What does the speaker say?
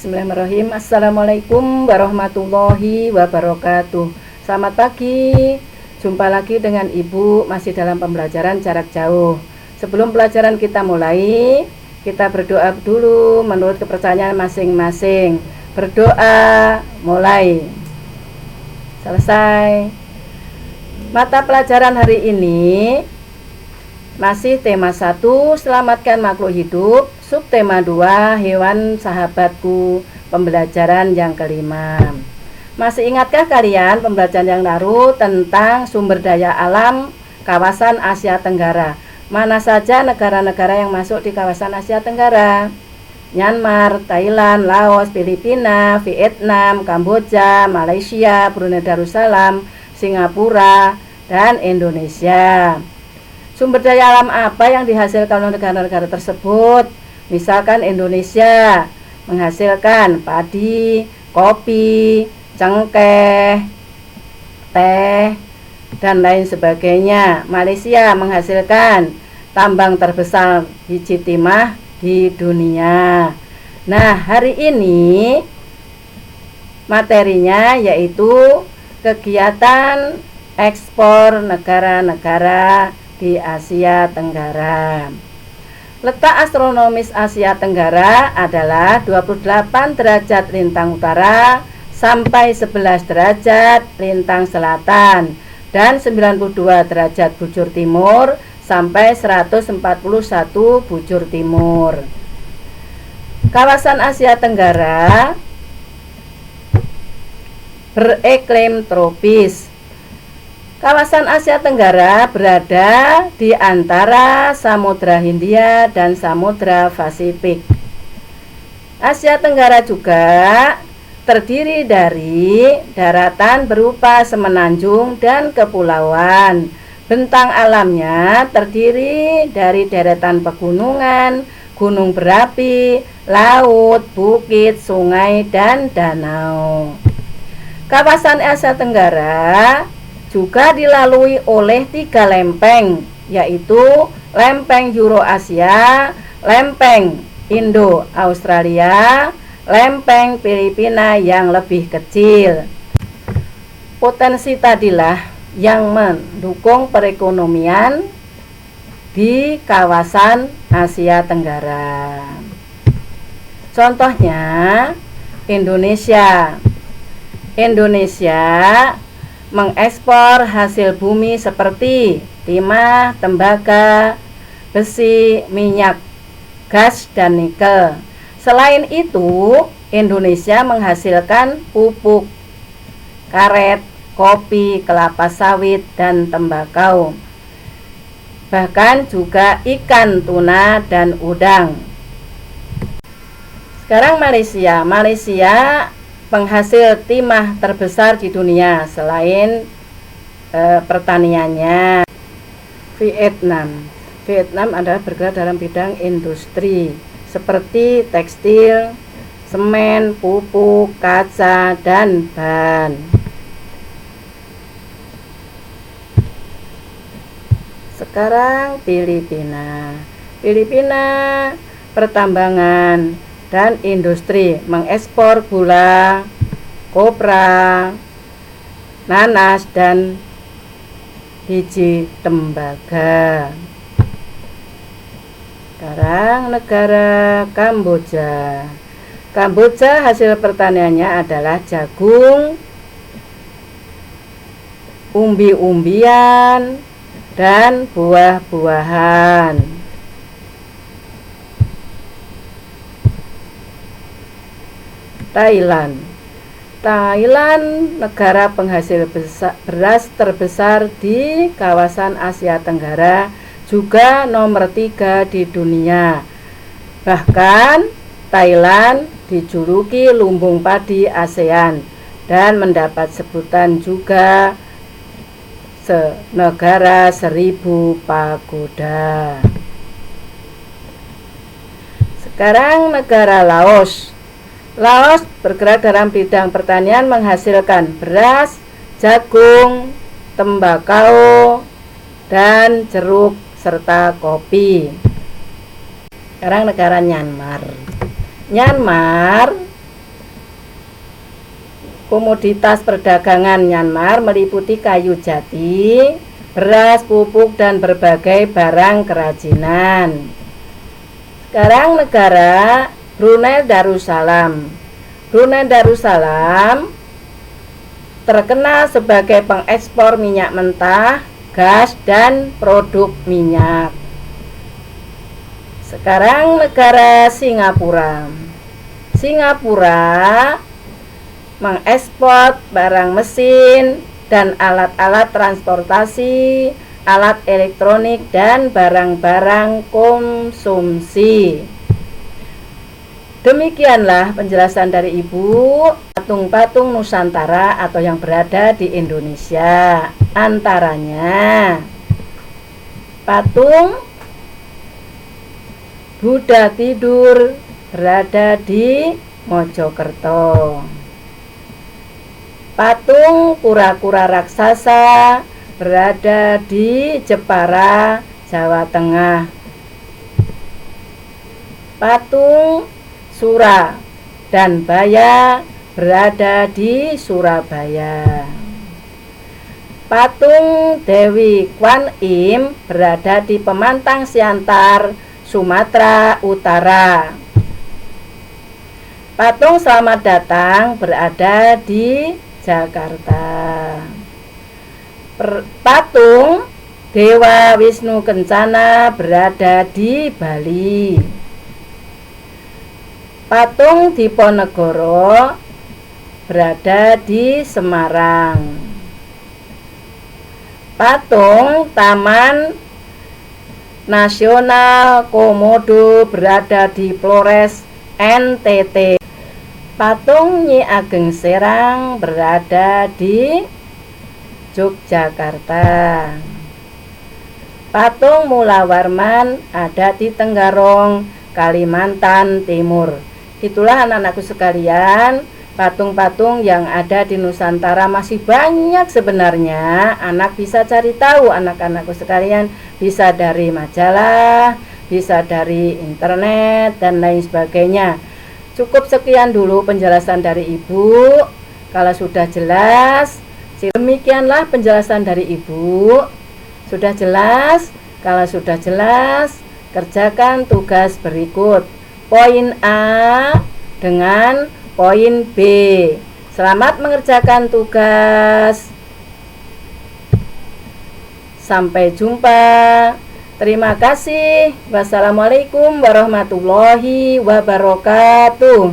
Bismillahirrahmanirrahim. Assalamualaikum warahmatullahi wabarakatuh. Selamat pagi. Jumpa lagi dengan Ibu masih dalam pembelajaran jarak jauh. Sebelum pelajaran kita mulai, kita berdoa dulu menurut kepercayaan masing-masing. Berdoa, mulai. Selesai. Mata pelajaran hari ini masih tema 1, selamatkan makhluk hidup. Subtema 2, hewan sahabatku, pembelajaran yang kelima. Masih ingatkah kalian pembelajaran yang lalu tentang sumber daya alam kawasan Asia Tenggara? Mana saja negara-negara yang masuk di kawasan Asia Tenggara? Myanmar, Thailand, Laos, Filipina, Vietnam, Kamboja, Malaysia, Brunei Darussalam, Singapura, dan Indonesia. Sumber daya alam apa yang dihasilkan oleh negara-negara tersebut? Misalkan Indonesia menghasilkan padi, kopi, cengkeh, teh, dan lain sebagainya. Malaysia menghasilkan tambang terbesar biji timah di dunia. Nah, hari ini materinya yaitu kegiatan ekspor negara-negara di Asia Tenggara. Letak astronomis Asia Tenggara adalah 28 derajat lintang utara sampai 11 derajat lintang selatan dan 92 derajat bujur timur sampai 141 bujur timur. Kawasan Asia Tenggara bereklim tropis. Kawasan Asia Tenggara berada di antara Samudra Hindia dan Samudra Pasifik. Asia Tenggara juga terdiri dari daratan berupa semenanjung dan kepulauan. Bentang alamnya terdiri dari deretan pegunungan, gunung berapi, laut, bukit, sungai, dan danau. Kawasan Asia Tenggara juga dilalui oleh 3 lempeng, yaitu lempeng Eurasia, lempeng Indo-Australia, lempeng Filipina yang lebih kecil. Potensi tadilah yang mendukung perekonomian di kawasan Asia Tenggara. Contohnya Indonesia mengekspor hasil bumi seperti timah, tembaga, besi, minyak, gas, dan nikel. Selain itu, Indonesia menghasilkan pupuk, karet, kopi, kelapa sawit, dan tembakau. Bahkan juga ikan, tuna, dan udang. Sekarang Malaysia penghasil timah terbesar di dunia selain pertaniannya. Vietnam adalah bergerak dalam bidang industri seperti tekstil, semen, pupuk, kaca, dan ban. Sekarang Filipina pertambangan dan industri, mengekspor gula, kopra, nanas, dan biji tembaga. Sekarang negara Kamboja hasil pertaniannya adalah jagung, umbi-umbian, dan buah-buahan. Thailand negara penghasil beras terbesar di kawasan Asia Tenggara, juga nomor 3 di dunia. Bahkan Thailand dijuluki lumbung padi ASEAN dan mendapat sebutan juga negara 1000 pagoda. Sekarang negara Laos bergerak dalam bidang pertanian, menghasilkan beras, jagung, tembakau, dan jeruk, serta kopi. Sekarang negara Myanmar Komoditas perdagangan Myanmar meliputi kayu jati, beras, pupuk, dan berbagai barang kerajinan. Sekarang negara Brunei Darussalam. Brunei Darussalam terkenal sebagai pengekspor minyak mentah, gas, dan produk minyak. Sekarang negara Singapura. Singapura mengekspor barang mesin dan alat-alat transportasi, alat elektronik, dan barang-barang konsumsi. Demikianlah penjelasan dari Ibu patung-patung Nusantara atau yang berada di Indonesia. Antaranya patung Buddha tidur berada di Mojokerto. Patung kura-kura raksasa berada di Jepara, Jawa Tengah. Patung Sura dan Baya berada di Surabaya. Patung Dewi Kwan Im berada di Pemantang Siantar, Sumatera Utara. Patung Selamat Datang berada di Jakarta. Patung Dewa Wisnu Kencana berada di Bali. Patung Diponegoro berada di Semarang. Patung Taman Nasional Komodo berada di Flores, NTT. Patung Nyi Ageng Serang berada di Yogyakarta. Patung Mula Warman ada di Tenggarong, Kalimantan Timur. Itulah anak-anakku sekalian, patung-patung yang ada di Nusantara masih banyak sebenarnya. Anak bisa cari tahu, anak-anakku sekalian, bisa dari majalah, bisa dari internet, dan lain sebagainya. Cukup sekian dulu penjelasan dari Ibu. Kalau sudah jelas, demikianlah penjelasan dari Ibu. Sudah jelas? Kalau sudah jelas, kerjakan tugas berikut. Poin A dengan poin B. Selamat mengerjakan tugas. Sampai jumpa. Terima kasih. Wassalamualaikum warahmatullahi wabarakatuh.